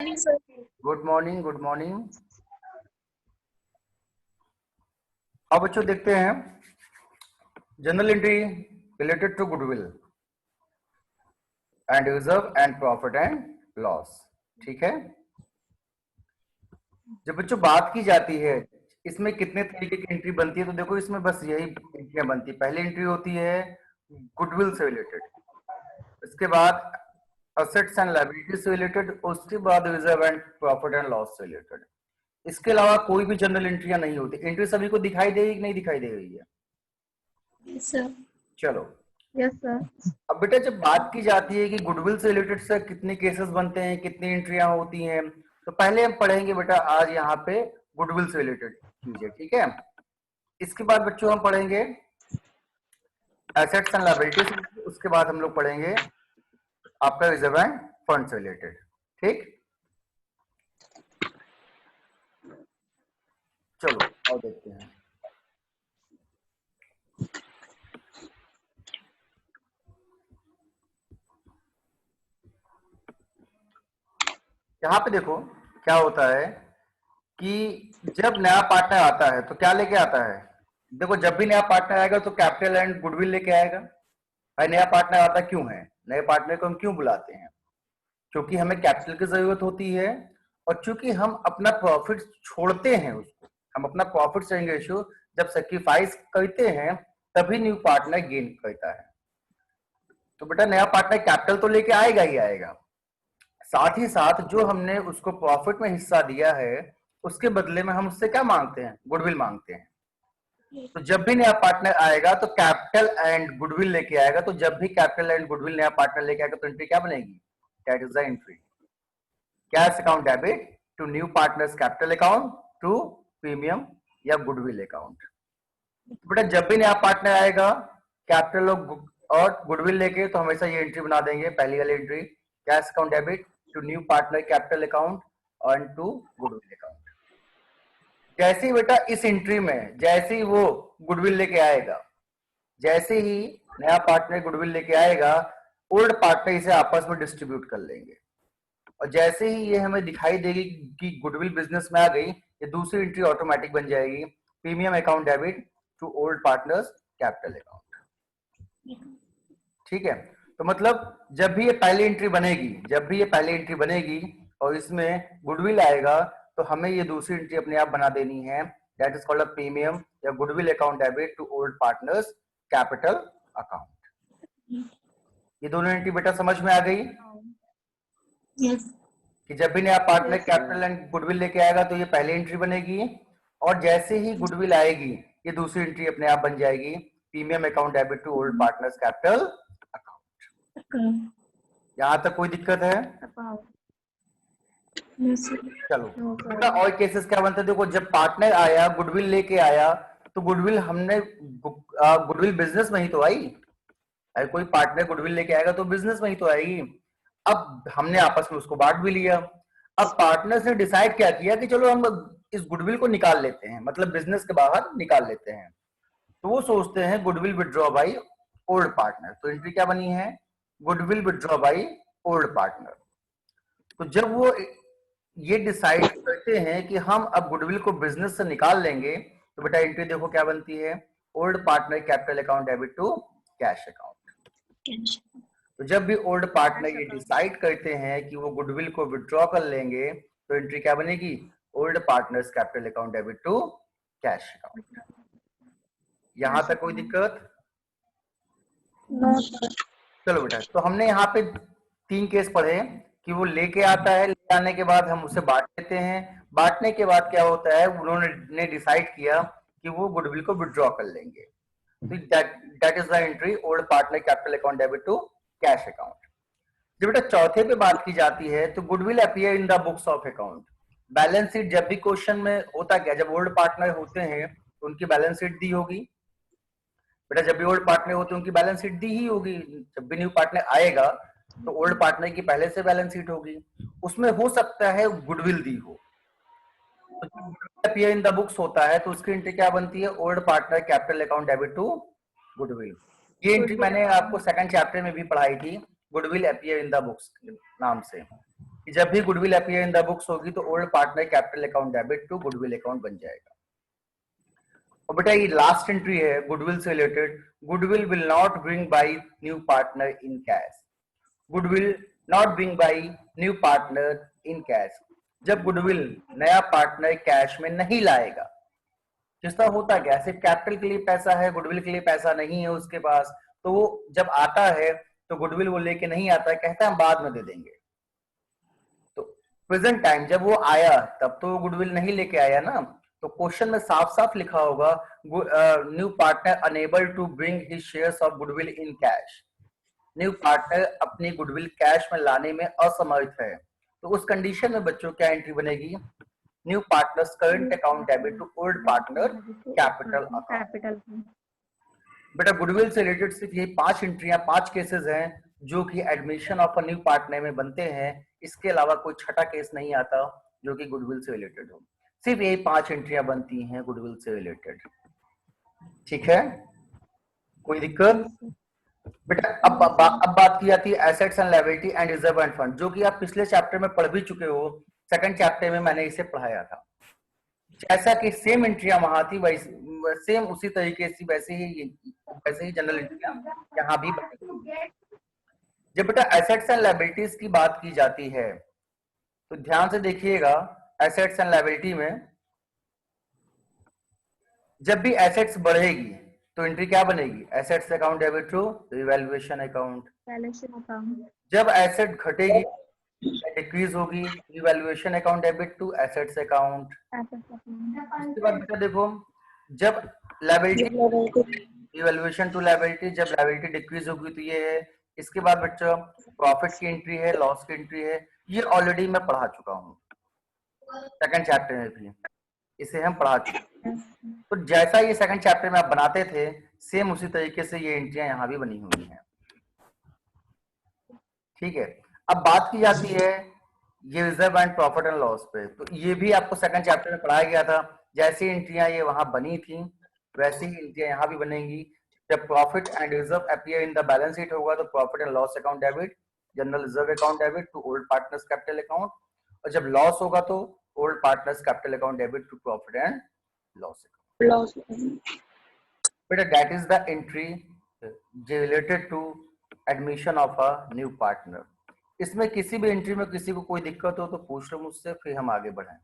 Good morning, good morning. अब बच्चों देखते हैं journal entry related to goodwill and reserve and profit and loss. ठीक है, जब बच्चों बात की जाती है इसमें कितने तरीके की एंट्री बनती है, तो देखो इसमें बस यही एंट्रियां बनती है। पहली एंट्री होती है गुडविल से रिलेटेड, इसके बाद असेट्स एंड लायबिलिटीज से रिलेटेड, उसके बाद reserve and profit and loss से रिलेटेड। इसके अलावा कोई भी जनरल एंट्रियां नहीं होती। एंट्री सभी को दिखाई देगी कि नहीं दिखाई दे रही है? Yes, sir. चलो, Yes, sir. अब बेटा जब बात की जाती है कि गुडविल से रिलेटेड से कितने केसेस बनते हैं, कितनी एंट्रियां होती हैं, तो पहले हम पढ़ेंगे बेटा आज यहाँ पे गुडविल से रिलेटेड चीजें। ठीक है, इसके बाद बच्चों हम पढ़ेंगे एसेट्स एंड लायबिलिटीज, उसके बाद हम लोग पढ़ेंगे आपका रिजर्व एंड फंड से रिलेटेड। ठीक, चलो और देखते हैं। यहाँ पे देखो क्या होता है कि जब नया पार्टनर आता है तो क्या लेके आता है। देखो जब भी नया पार्टनर आएगा तो कैपिटल एंड गुडविल लेके आएगा। भाई नया पार्टनर आता क्यों है, नए पार्टनर को हम क्यों बुलाते हैं? क्योंकि हमें कैपिटल की जरूरत होती है, और चूंकि हम अपना प्रॉफिट छोड़ते हैं उसको, हम अपना प्रॉफिट शेयरिंग रेशियो जब सेक्रीफाइस करते हैं तभी न्यू पार्टनर गेन करता है। तो बेटा नया पार्टनर कैपिटल तो लेके आएगा ही आएगा, साथ ही साथ जो हमने उसको प्रॉफिट में हिस्सा दिया है उसके बदले में हम उससे क्या मांगते हैं, गुडविल मांगते हैं। तो जब भी नया पार्टनर आएगा तो कैपिटल एंड गुडविल लेके आएगा। तो जब भी कैपिटल एंड गुडविल नया पार्टनर लेके आएगा तो एंट्री क्या बनेगी? That is the entry cash account debit to new partners capital account to premium या गुडविल अकाउंट। तो बेटा जब भी नया पार्टनर आएगा कैपिटल और गुडविल लेके तो हमेशा ये एंट्री बना देंगे, पहली वाली entry cash account debit to new partner capital account and to goodwill account. जैसे ही बेटा इस एंट्री में जैसे ही वो गुडविल लेके आएगा, जैसे ही नया पार्टनर गुडविल लेके आएगा, ओल्ड पार्टनर इसे आपस में डिस्ट्रीब्यूट कर लेंगे। और जैसे ही ये हमें दिखाई देगी कि गुडविल बिजनेस में आ गई, ये दूसरी एंट्री ऑटोमेटिक बन जाएगी premium account debit to old partners capital account. ठीक है, तो मतलब जब भी ये पहली एंट्री बनेगी, जब भी ये पहली एंट्री बनेगी और इसमें गुडविल आएगा तो हमें ये दूसरी एंट्री अपने आप बना देनी है, that is called a premium या goodwill account debit to old partners capital account. ये दोनों एंट्री बेटा समझ में आ गई? Yes. कि जब भी नया partner Yes, capital and goodwill लेके आएगा तो ये पहली एंट्री बनेगी, और जैसे ही गुडविल आएगी ये दूसरी एंट्री अपने आप बन जाएगी premium account debit to old partners capital account. यहां तक कोई दिक्कत है? Yes, sir. चलो बेटा और केसेस क्या बनते हैं, देखो जब पार्टनर आया गुडविल लेके आया तो गुडविल हमने गुडविल बिजनेस में ही तो आई। अगर कोई पार्टनर गुडविल लेके आएगा तो बिजनेस में ही तो आएगी। अब हमने आपस में उसको बांट भी लिया। अब पार्टनर्स ने डिसाइड क्या किया कि चलो हम इस गुडविल को निकाल लेते हैं, मतलब बिजनेस के बाहर निकाल लेते हैं। तो वो सोचते हैं goodwill withdraw by old partner. तो एंट्री क्या बनी है? Goodwill withdraw by old partner. तो जब वो ये डिसाइड करते हैं कि हम अब गुडविल को बिजनेस से निकाल लेंगे, तो बेटा एंट्री देखो क्या बनती है, old partner capital account debit to cash account. तो जब भी ओल्ड पार्टनर ये डिसाइड करते हैं कि वो गुडविल को विड्रॉ कर लेंगे तो एंट्री क्या बनेगी? Old partners capital account debit to cash account. यहां तक कोई दिक्कत? No, sir. चलो बेटा, तो हमने यहाँ पे 3 केस पढ़े कि वो लेके आता है, ले आने के बाद हम उसे बांट लेते हैं, बांटने के बाद क्या होता है, उन्होंने डिसाइड किया कि वो गुडविल को विड्रॉ कर लेंगे। तो that is the entry old partner capital account debit to cash account. जब बेटा चौथे पे बात की जाती है तो goodwill appear in the books of account. Balance sheet जब भी क्वेश्चन में होता क्या, जब ओल्ड पार्टनर होते हैं तो उनकी बैलेंस शीट दी होगी। बेटा जब भी ओल्ड पार्टनर होते हैं उनकी बैलेंस शीट दी ही होगी। जब भी न्यू पार्टनर आएगा तो ओल्ड पार्टनर की पहले से बैलेंस शीट होगी, उसमें हो सकता है गुडविल दी हो। तो जब goodwill appear in the books होता है तो उसकी एंट्री क्या बनती है? Old partner capital account debit to goodwill. ये एंट्री मैंने आपको सेकंड चैप्टर में भी पढ़ाई थी, goodwill appear in the books नाम से। कि जब भी goodwill appear in the books होगी तो old partner capital account debit to goodwill account बन जाएगा। और बेटा ये लास्ट एंट्री है गुडविल से related, goodwill will not bring by new partner in cash. Goodwill not bring by new partner in cash, जब गुडविल नया पार्टनर कैश में नहीं लाएगा। जिस तरह होता क्या, सिर्फ कैपिटल के लिए पैसा है, गुडविल के लिए पैसा नहीं है उसके पास, तो वो जब आता है तो गुडविल वो लेके नहीं आता है, कहता है हम बाद में दे देंगे। तो प्रेजेंट टाइम जब वो आया तब तो गुडविल नहीं लेके आया ना, तो क्वेश्चन में साफ साफ लिखा होगा new partner unable to bring his shares of goodwill in cash. New partner अपनी गुडविल कैश में लाने में असमर्थ है, तो उस कंडीशन में बच्चों क्या एंट्री बनेगी, new partners current account debit to old partner capital account. बेटा गुडविल से रिलेटेड सिर्फ ये 5 एंट्रियां, 5 केसेस हैं जो कि admission of a new partner में बनते हैं। इसके अलावा कोई छठा केस नहीं आता जो कि गुडविल से रिलेटेड हो। सिर्फ यही 5 एंट्रियां बनती हैं गुडविल से रिलेटेड। ठीक है, कोई दिक्कत? बेटा अब बात की जाती है assets and liability and reserve end fund, जो कि आप पिछले चैप्टर में पढ़ भी चुके हो। सेकंड चैप्टर में मैंने इसे पढ़ाया था। जैसा कि सेम एंट्रियां वहां थी सेम उसी तरीके से वैसे ही जनरल एंट्रियां यहाँ भी बनेगी। जब बेटा एसेट्स एंड लायबिलिटीज की बात की जाती है तो ध्यान से देखिएगा, एसेट्स एंड लायबिलिटी में जब भी एसेट्स बढ़ेगी तो एंट्री क्या बनेगी, assets account debit to revaluation account. जब एसेट घटेगी डिक्रीज होगी, revaluation account debit to assets account. उसके बाद बेटा देखो, जब लायबिलिटी रिवैल्यूएशन टू लायबिलिटी, जब लायबिलिटी डिक्रीज होगी तो ये है। इसके बाद बच्चों प्रॉफिट की एंट्री है, लॉस की एंट्री है, ये ऑलरेडी मैं पढ़ा चुका हूँ सेकंड चैप्टर में भी, इसे हम पढ़ा चुके हैं। तो जैसा ये सेकंड चैप्टर में आप बनाते थे सेम उसी तरीके से ये एंट्रियां यहाँ भी बनी हुई हैं। ठीक है, अब बात की जाती है ये reserve and profit and loss पे, तो ये भी आपको सेकंड चैप्टर में पढ़ाया गया था। जैसी एंट्रियां ये वहां बनी थी वैसी ही एंट्रियां यहाँ भी बनेंगी। जब profit and reserve appear in the balance sheet होगा तो profit and loss account debit, general reserve account debit to old partners capital account, और जब लॉस होगा तो old partners capital account debit to profit and loss account. बेटा that is the entry related to admission of a new partner. इसमें किसी भी entry में किसी को कोई दिक्कत हो तो पूछ लो मुझसे, फिर हम आगे बढ़ें।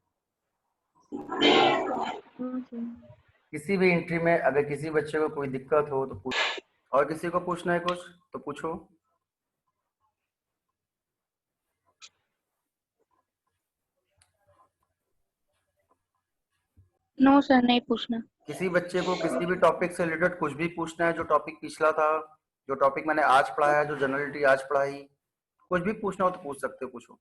किसी भी एंट्री में अगर किसी बच्चे को कोई दिक्कत हो तो पूछ, और किसी को पूछना है कुछ तो पूछो। नो सर, नहीं पूछना। किसी बच्चे को किसी भी टॉपिक से रिलेटेड कुछ भी पूछना है, जो टॉपिक पिछला था, जो टॉपिक मैंने आज पढ़ाया, जो जनरलिटी आज पढ़ाई, कुछ भी पूछना हो तो पूछ सकते हो, पूछो।